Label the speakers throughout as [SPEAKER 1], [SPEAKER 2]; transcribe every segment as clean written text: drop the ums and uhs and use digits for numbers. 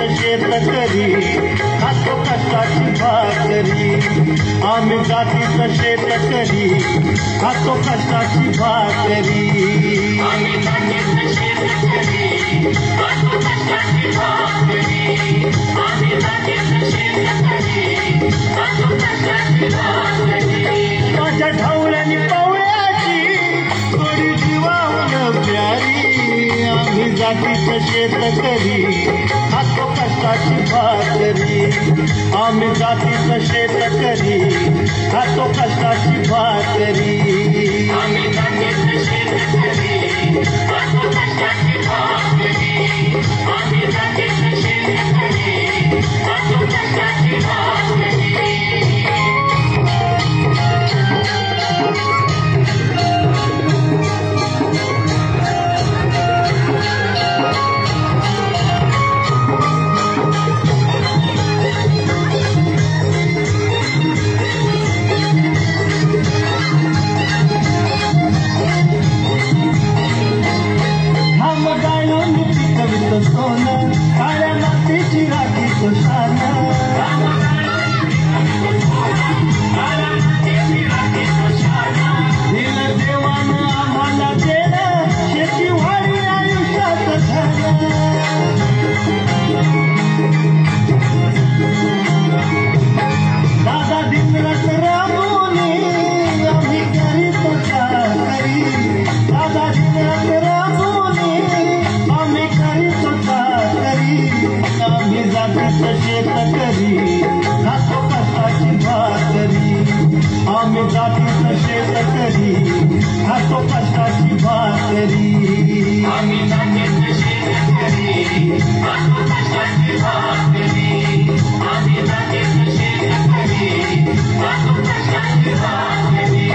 [SPEAKER 1] शेतकरी खातो कष्टाची भाकरी आम्ही जातीचं शेतकरी खातो कष्टाची भाकरी माझ्या ढवळ्यानी पवळ्याची थोडी जीवाहून प्यारी आम्ही जातीचं शेतकरी खातो कष्टाची भाकरी आम्ही जातीचं शेतकरी खातो कष्टाची भाकरी आम्ही जातीचं शेतकरी खातो कष्टाची भाकरी आम्ही जातीचं शेतकरी खातो कष्टाची भाकरी सोनं काळ्या मातीची राखीचं शान दिलं देवानं आम्हाला देणं शेती वाढी आयुष्यात झालं दादा दिनरात राबवली आम्ही करीत करी दादा दिनरात राबवली आम्ही करीत आम्ही जातीचं शेतकरी खातो कष्टाची भाकरी आम्ही जातीचं शेतकरी खातो कष्टाची भाकरी आम्ही जातीचं शेतकरी खातो कष्टाची भाकरी आम्ही जातीचं शेतकरी खातो कष्टाची भाकरी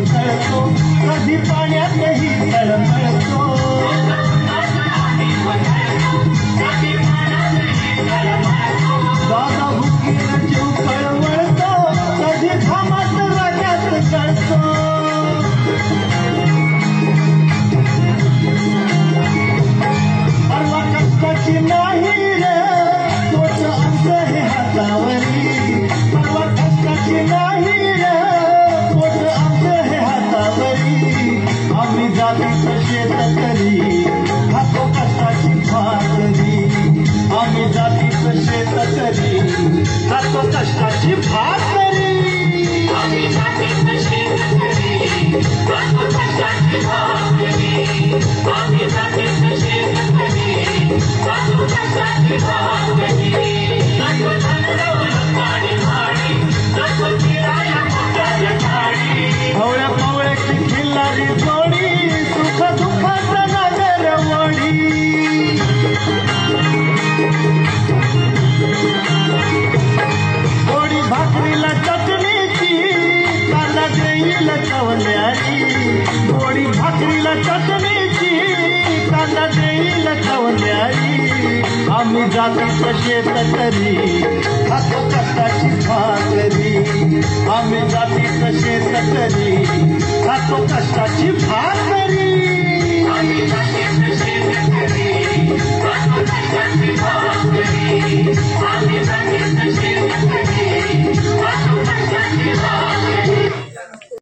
[SPEAKER 1] कधी पाण्यातही तळमळतो दादा भुकीला जीव कळवळतो कधी घामात रागात कळतो परवा कष्टाची नाही रे तोच आमचं हे हातावरी परवा कष्टाची नाही रे तोच आमचं हे हातावरी आम्ही जातीचं शेतकरी खातो कष्टाची भाकरी आम्ही जातीचं शेतकरी खातो कष्टाची भाकरी आम्ही जातीचं शेतकरी खातो कष्टाची भाकरी आम्ही जातीचं शेतकरी खातो कष्टाची भाकरी हवळ्या पवळ्याची खिल्लारी जोडी सुख दुःखाचा नागरवडी थोडी भाकरीला चटणीची कांदा देईल चवल्याची थोडी भाकरीला चटणीची कांदा देईल चवल्याची आम्ही जातीचं शेतकरी खातो कष्टाची भाकरी आम्ही जातीचं शेतकरी खातो कष्टाची भाकरी